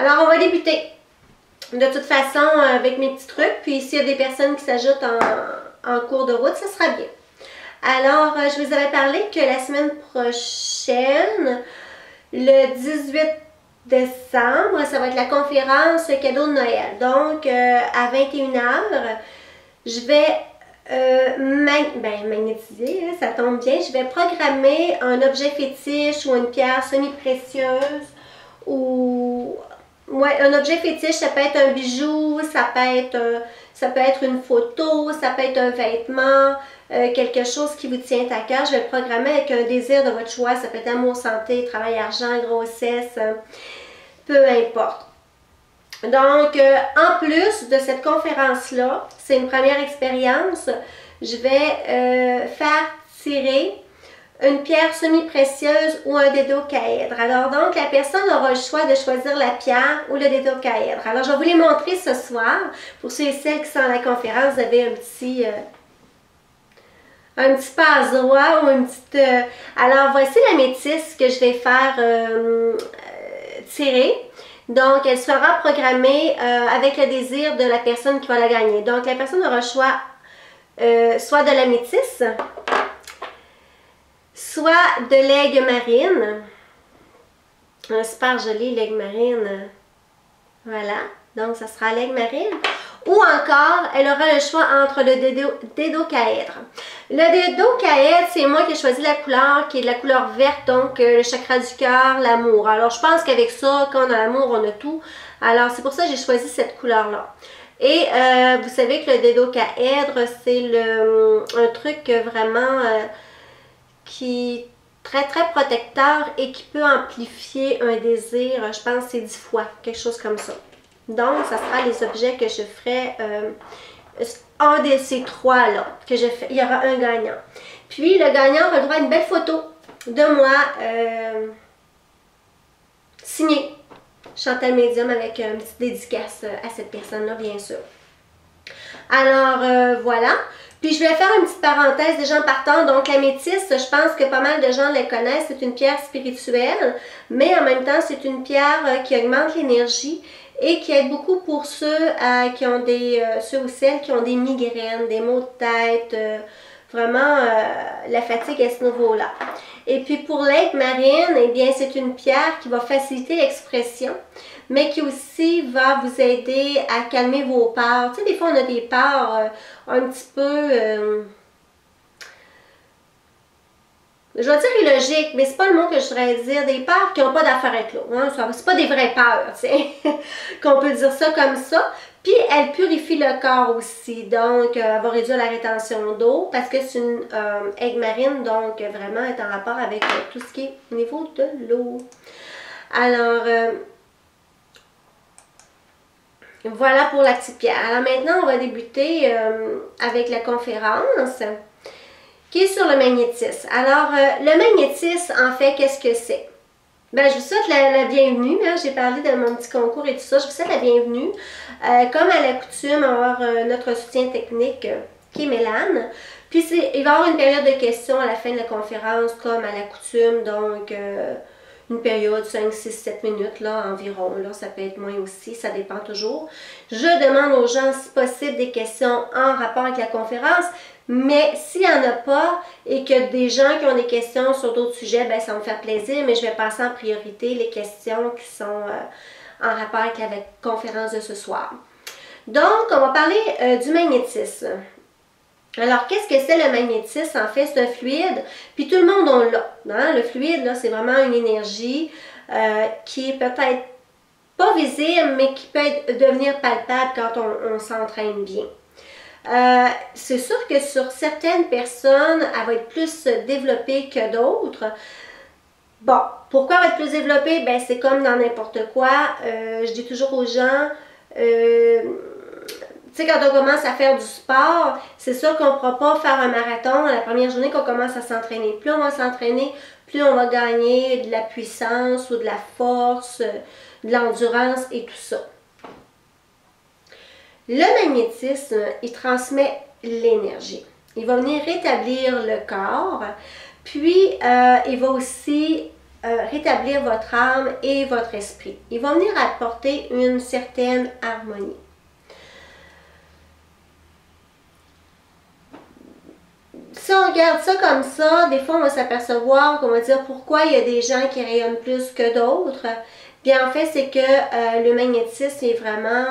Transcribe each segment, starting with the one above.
Alors, on va débuter. De toute façon, avec mes petits trucs, puis s'il y a des personnes qui s'ajoutent en cours de route, ça sera bien. Alors, je vous avais parlé que la semaine prochaine, le 18 décembre, ça va être la conférence cadeau de Noël. Donc, à 21h, je vais magnétiser, hein, ça tombe bien. Je vais programmer un objet fétiche ou une pierre semi-précieuse ou... Ouais, un objet fétiche, ça peut être un bijou, ça peut être une photo, ça peut être un vêtement, quelque chose qui vous tient à cœur. Je vais le programmer avec un désir de votre choix. Ça peut être amour, santé, travail, argent, grossesse, peu importe. Donc, en plus de cette conférence-là, c'est une première expérience, je vais faire tirer une pierre semi-précieuse ou un dédocaèdre. Alors donc, la personne aura le choix de choisir la pierre ou le dédocaèdre. Alors, je vais vous les montrer ce soir. Pour ceux et celles qui sont à la conférence, vous avez un petit passe-droit ou une petite... Alors, voici la métisse que je vais faire tirer. Donc, elle sera programmée avec le désir de la personne qui va la gagner. Donc, la personne aura le choix soit de la métisse, soit de l'aigle marine. Un super joli l'aigle marine. Voilà. Donc, ça sera l'aigle marine. Ou encore, elle aura le choix entre le dédocaèdre. Le dédocaèdre, c'est moi qui ai choisi la couleur, qui est de la couleur verte, donc le chakra du cœur, l'amour. Alors, je pense qu'avec ça, quand on a l'amour, on a tout. Alors, c'est pour ça que j'ai choisi cette couleur-là. Et vous savez que le dédocaèdre, c'est un truc vraiment... qui est très très protecteur et qui peut amplifier un désir, je pense c'est 10 fois, quelque chose comme ça. Donc, ça sera les objets que je ferai, un de ces trois-là, que je fais. Il y aura un gagnant. Puis, le gagnant aura le droit à une belle photo de moi, signée Chantal Médium, avec une petite dédicace à cette personne-là, bien sûr. Alors, voilà. Puis je vais faire une petite parenthèse déjà en partant. Donc la métisse, je pense que pas mal de gens la connaissent. C'est une pierre spirituelle, mais en même temps, c'est une pierre qui augmente l'énergie et qui aide beaucoup pour ceux qui ont ceux ou celles qui ont des migraines, des maux de tête, vraiment la fatigue à ce niveau-là. Et puis pour l'aigle marine, eh bien c'est une pierre qui va faciliter l'expression, mais qui aussi va vous aider à calmer vos peurs. Tu sais, des fois on a des peurs un petit peu, je vais dire illogiques, mais c'est pas le mot que je voudrais dire, des peurs qui n'ont pas d'affaire avec l'eau. Hein? C'est pas des vraies peurs, tu sais, qu'on peut dire ça comme ça. Puis, elle purifie le corps aussi, donc elle va réduire la rétention d'eau parce que c'est une aigle marine, donc vraiment est en rapport avec tout ce qui est au niveau de l'eau. Alors, voilà pour la petite pierre. Alors maintenant, on va débuter avec la conférence qui est sur le magnétisme. Alors, le magnétisme, en fait, qu'est-ce que c'est? Ben, je vous souhaite la bienvenue. Hein? J'ai parlé de mon petit concours et tout ça. Je vous souhaite la bienvenue. Comme à l'accoutume, on va avoir notre soutien technique qui est Mélane. Puis, il va y avoir une période de questions à la fin de la conférence, comme à l'accoutume. Donc, une période 5, 6, 7 minutes là, environ. Là, ça peut être moins aussi, ça dépend toujours. Je demande aux gens, si possible, des questions en rapport avec la conférence. Mais s'il n'y en a pas et que des gens qui ont des questions sur d'autres sujets, ben, ça va me faire plaisir, mais je vais passer en priorité les questions qui sont en rapport avec la conférence de ce soir. Donc, on va parler du magnétisme. Alors, qu'est-ce que c'est le magnétisme? En fait, c'est un fluide, puis tout le monde en l'a. Hein? Le fluide, là, c'est vraiment une énergie qui est peut-être pas visible, mais qui peut devenir palpable quand on s'entraîne bien. C'est sûr que sur certaines personnes, elle va être plus développée que d'autres. Bon, pourquoi elle va être plus développée? Ben, c'est comme dans n'importe quoi. Je dis toujours aux gens, tu sais, quand on commence à faire du sport, c'est sûr qu'on ne pourra pas faire un marathon la première journée qu'on commence à s'entraîner. Plus on va s'entraîner, plus on va gagner de la puissance ou de la force, de l'endurance et tout ça. Le magnétisme, il transmet l'énergie. Il va venir rétablir le corps, puis il va aussi rétablir votre âme et votre esprit. Ils vont venir apporter une certaine harmonie. Si on regarde ça comme ça, des fois on va s'apercevoir qu'on va dire pourquoi il y a des gens qui rayonnent plus que d'autres. Bien en fait, c'est que le magnétisme est vraiment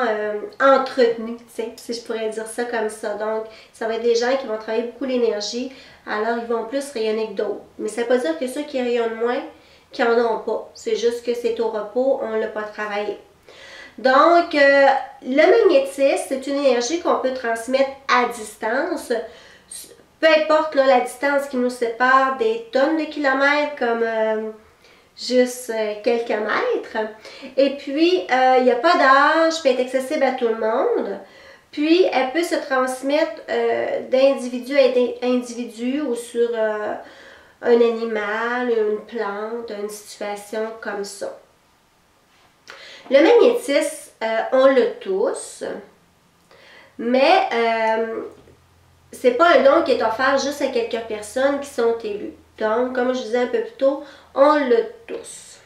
entretenu, si je pourrais dire ça comme ça. Donc, ça va être des gens qui vont travailler beaucoup l'énergie, alors ils vont plus rayonner que d'autres. Mais ça ne veut pas dire que ceux qui rayonnent moins, qui n'en ont pas. C'est juste que c'est au repos, on ne l'a pas travaillé. Donc, le magnétisme, c'est une énergie qu'on peut transmettre à distance. Peu importe là, la distance qui nous sépare des tonnes de kilomètres, comme juste quelques mètres. Et puis, il n'y a pas d'âge, peut être accessible à tout le monde. Puis, elle peut se transmettre d'individu à individu ou sur un animal, une plante, une situation comme ça. Le magnétisme, on l'a tous, mais c'est pas un don qui est offert juste à quelques personnes qui sont élues. Donc, comme je disais un peu plus tôt, on l'a tous.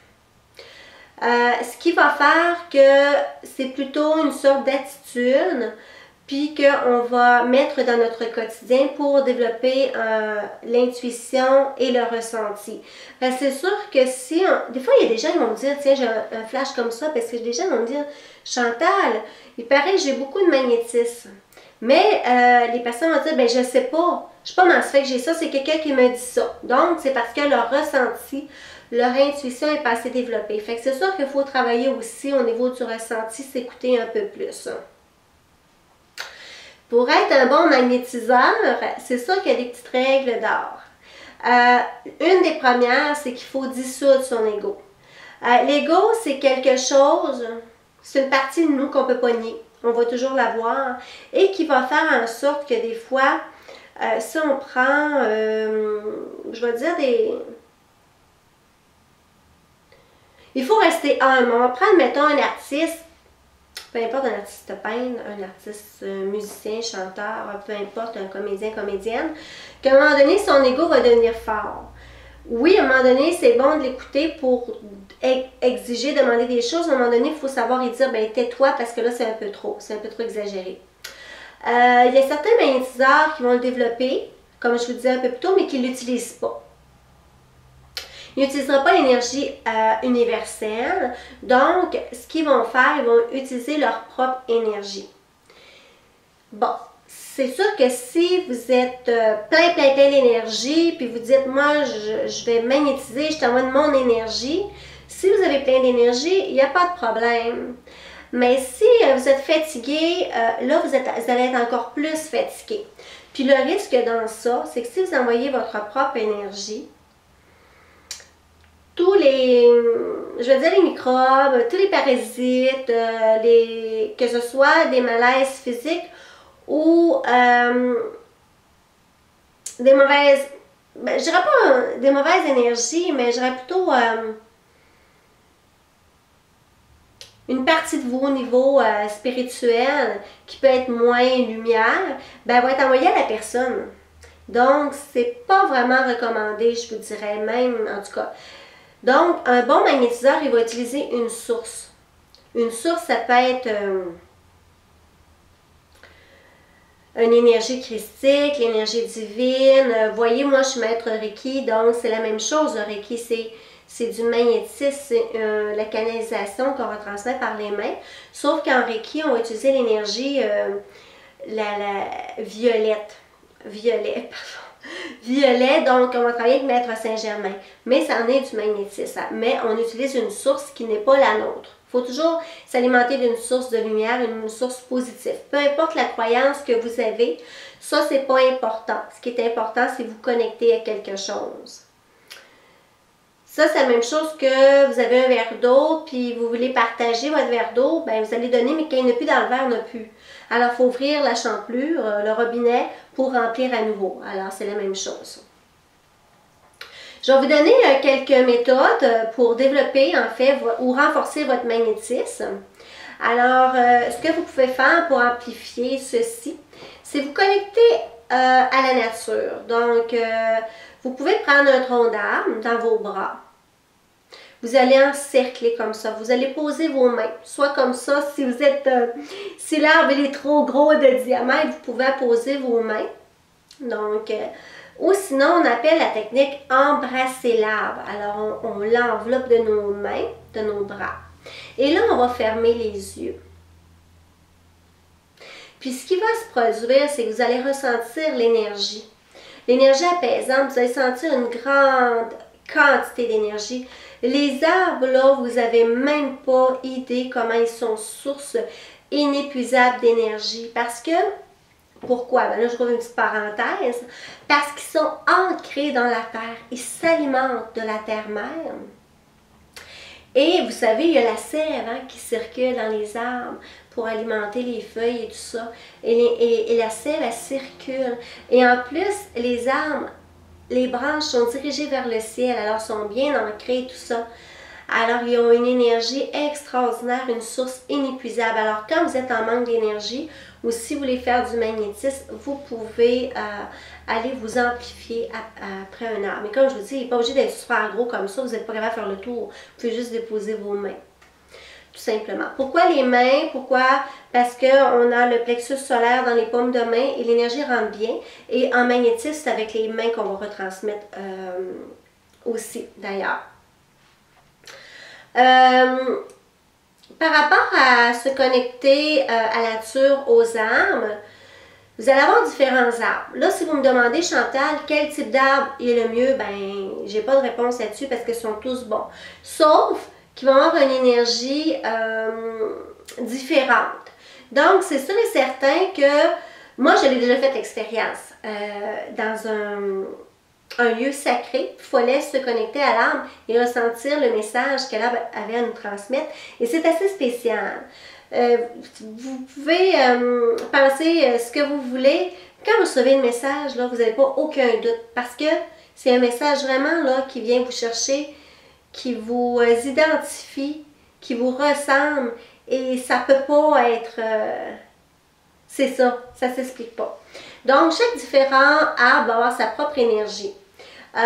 Ce qui va faire que c'est plutôt une sorte d'attitude, puis qu'on va mettre dans notre quotidien pour développer l'intuition et le ressenti. C'est sûr que si, des fois il y a des gens qui vont me dire, tiens j'ai un flash comme ça, parce que des gens vont me dire, Chantal, il paraît que j'ai beaucoup de magnétisme. Mais les personnes vont dire, ben je sais pas, je sais pas comment ça fait que j'ai ça, c'est quelqu'un qui me dit ça. Donc c'est parce que leur ressenti, leur intuition est pas assez développée. Fait que c'est sûr qu'il faut travailler aussi au niveau du ressenti, s'écouter un peu plus. Pour être un bon magnétiseur, c'est sûr qu'il y a des petites règles d'or. Une des premières, c'est qu'il faut dissoudre son ego. L'ego, c'est quelque chose, c'est une partie de nous qu'on ne peut pas nier. On va toujours la voir et qui va faire en sorte que des fois, si on prend, je vais dire il faut rester humble. On va prendre, mettons, un artiste, peu importe un artiste peintre, un artiste musicien, chanteur, peu importe, un comédien, comédienne, qu'à un moment donné, son ego va devenir fort. Oui, à un moment donné, c'est bon de l'écouter pour exiger, demander des choses. À un moment donné, il faut savoir et dire, ben tais-toi parce que là, c'est un peu trop exagéré. Il y a certains magnétiseurs qui vont le développer, comme je vous disais un peu plus tôt, mais qui ne l'utilisent pas. Ils n'utiliseront pas l'énergie universelle. Donc, ce qu'ils vont faire, ils vont utiliser leur propre énergie. Bon, c'est sûr que si vous êtes plein d'énergie, puis vous dites, moi, je vais magnétiser, je t'envoie de mon énergie. Si vous avez plein d'énergie, il n'y a pas de problème. Mais si vous êtes fatigué, là, vous allez être encore plus fatigué. Puis le risque dans ça, c'est que si vous envoyez votre propre énergie, tous les, je veux dire les microbes, tous les parasites, que ce soit des malaises physiques ou des mauvaises, je dirais pas des mauvaises énergies, mais je dirais plutôt une partie de vous au niveau spirituel qui peut être moins lumière, ben, va être envoyée à la personne. Donc, c'est pas vraiment recommandé, je vous dirais même, en tout cas. Donc, un bon magnétiseur, il va utiliser une source. Une source, ça peut être une énergie christique, l'énergie divine. Voyez, moi, je suis maître Reiki, donc c'est la même chose. Le Reiki, c'est du magnétisme, c'est la canalisation qu'on va transmettre par les mains. Sauf qu'en Reiki, on va utiliser l'énergie la violette. Violet, donc on va travailler avec Maître Saint-Germain. Mais ça en est du magnétisme. Mais on utilise une source qui n'est pas la nôtre. Il faut toujours s'alimenter d'une source de lumière, une source positive. Peu importe la croyance que vous avez, ça c'est pas important. Ce qui est important, c'est vous connecter à quelque chose. Ça, c'est la même chose que vous avez un verre d'eau, puis vous voulez partager votre verre d'eau, ben vous allez donner, mais quand il n'y en a plus dans le verre, il n'y en a plus. Alors, il faut ouvrir la champlure, le robinet, pour remplir à nouveau. Alors, c'est la même chose. Je vais vous donner quelques méthodes pour développer, en fait, ou renforcer votre magnétisme. Alors, ce que vous pouvez faire pour amplifier ceci, c'est vous connecter à la nature. Donc, vous pouvez prendre un tronc d'arbre dans vos bras. vous allez encercler comme ça. Vous allez poser vos mains, soit comme ça, si vous êtes, si l'arbre est trop gros de diamètre, vous pouvez poser vos mains. Donc, ou sinon, on appelle la technique embrasser l'arbre. Alors, on l'enveloppe de nos mains, de nos bras. Et là, on va fermer les yeux. Puis, ce qui va se produire, c'est que vous allez ressentir l'énergie. L'énergie apaisante, vous allez sentir une grande quantité d'énergie. Les arbres, là, vous n'avez même pas idée comment ils sont source inépuisable d'énergie. Parce que, pourquoi? Ben là, je trouve une petite parenthèse. Parce qu'ils sont ancrés dans la terre. Ils s'alimentent de la terre-mère. Et vous savez, il y a la sève qui circule dans les arbres pour alimenter les feuilles et tout ça. Et la sève, elle circule. Et en plus, les arbres, les branches sont dirigées vers le ciel, alors sont bien ancrées et tout ça. Alors, ils ont une énergie extraordinaire, une source inépuisable. Alors, quand vous êtes en manque d'énergie ou si vous voulez faire du magnétisme, vous pouvez aller vous amplifier après un arbre. Mais comme je vous dis, il n'est pas obligé d'être super gros comme ça, vous n'êtes pas capable de faire le tour. Vous pouvez juste déposer vos mains. Tout simplement. Pourquoi les mains? Pourquoi? Parce qu'on a le plexus solaire dans les paumes de main et l'énergie rentre bien. Et en magnétisme, c'est avec les mains qu'on va retransmettre aussi, d'ailleurs. Par rapport à se connecter à la nature, aux arbres, vous allez avoir différents arbres. Là, si vous me demandez, Chantal, quel type d'arbre est le mieux, ben, j'ai pas de réponse là-dessus parce qu'ils sont tous bons. Sauf qu'ils vont avoir une énergie différente. Donc, c'est sûr et certain que moi, je l'ai déjà fait l'expérience dans un lieu sacré. Il fallait se connecter à l'arbre et ressentir le message que l'arbre avait à nous transmettre. Et c'est assez spécial. Vous pouvez penser ce que vous voulez. Quand vous recevez le message, là, vous n'avez pas aucun doute parce que c'est un message vraiment là, qui vient vous chercher, qui vous identifie, qui vous ressemble et ça ne peut pas être... c'est ça ne s'explique pas. Donc, chaque différent arbre va avoir sa propre énergie. Il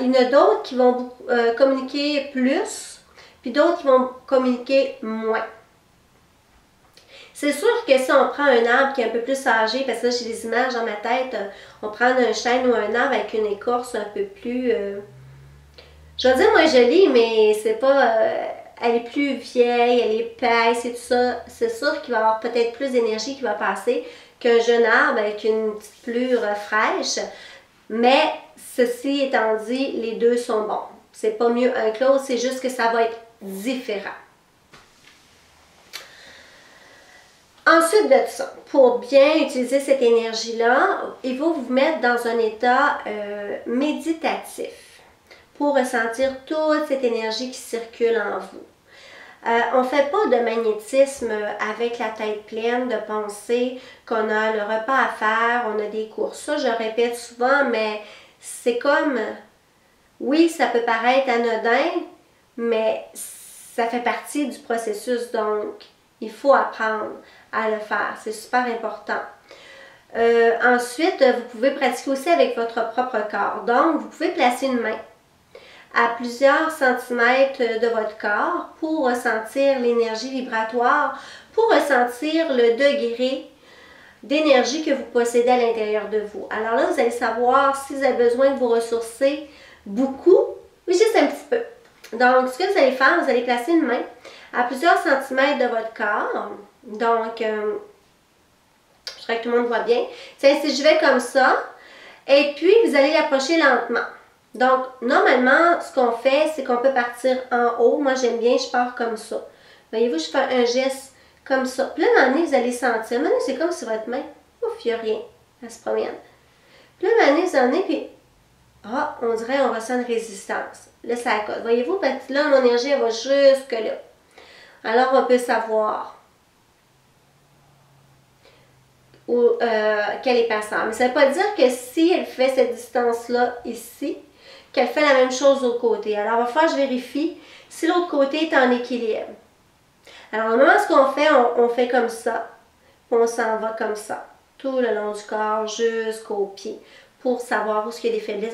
y en a d'autres qui vont communiquer plus, puis d'autres qui vont communiquer moins. C'est sûr que si on prend un arbre qui est un peu plus âgé, parce que là j'ai des images dans ma tête, on prend un chêne ou un arbre avec une écorce un peu plus, je vais dire moins jolie, mais c'est pas, elle est plus vieille, elle est épaisse et tout ça. C'est sûr qu'il va y avoir peut-être plus d'énergie qui va passer qu'un jeune arbre avec une petite plure fraîche. Mais ceci étant dit, les deux sont bons. C'est pas mieux un que l'autre, c'est juste que ça va être différent. Ensuite de ça, pour bien utiliser cette énergie-là, il faut vous mettre dans un état méditatif pour ressentir toute cette énergie qui circule en vous. On ne fait pas de magnétisme avec la tête pleine de penser qu'on a le repas à faire, on a des courses. Ça, je répète souvent, mais c'est comme, oui, ça peut paraître anodin, mais ça fait partie du processus, donc il faut apprendre à le faire. C'est super important. Ensuite, vous pouvez pratiquer aussi avec votre propre corps. Donc, vous pouvez placer une main à plusieurs centimètres de votre corps pour ressentir l'énergie vibratoire, pour ressentir le degré d'énergie que vous possédez à l'intérieur de vous. Alors là, vous allez savoir si vous avez besoin de vous ressourcer beaucoup ou juste un petit peu. Donc, ce que vous allez faire, vous allez placer une main à plusieurs centimètres de votre corps. Donc, je voudrais que tout le monde voit bien. Tiens, si je vais comme ça, et puis vous allez l'approcher lentement. Donc, normalement, ce qu'on fait, c'est qu'on peut partir en haut. Moi, j'aime bien, je pars comme ça. Voyez-vous, je fais un geste comme ça. Puis là, à un moment donné, vous allez sentir. Maintenant, c'est comme si votre main, ouf, il n'y a rien. Elle se promène. Puis là, à un moment donné, vous en êtes, puis ah, on dirait qu'on ressent une résistance. Là, ça accote. Voyez-vous, là, mon énergie, elle va jusque là. Alors, on peut savoir qu'elle est passante. Mais ça ne veut pas dire que si elle fait cette distance-là ici, qu'elle fait la même chose de l'autre côté. Alors, on va faire, je vérifie si l'autre côté est en équilibre. Alors, normalement, ce qu'on fait, on fait comme ça. On s'en va comme ça, tout le long du corps jusqu'aux pieds, pour savoir où il y a des faiblesses.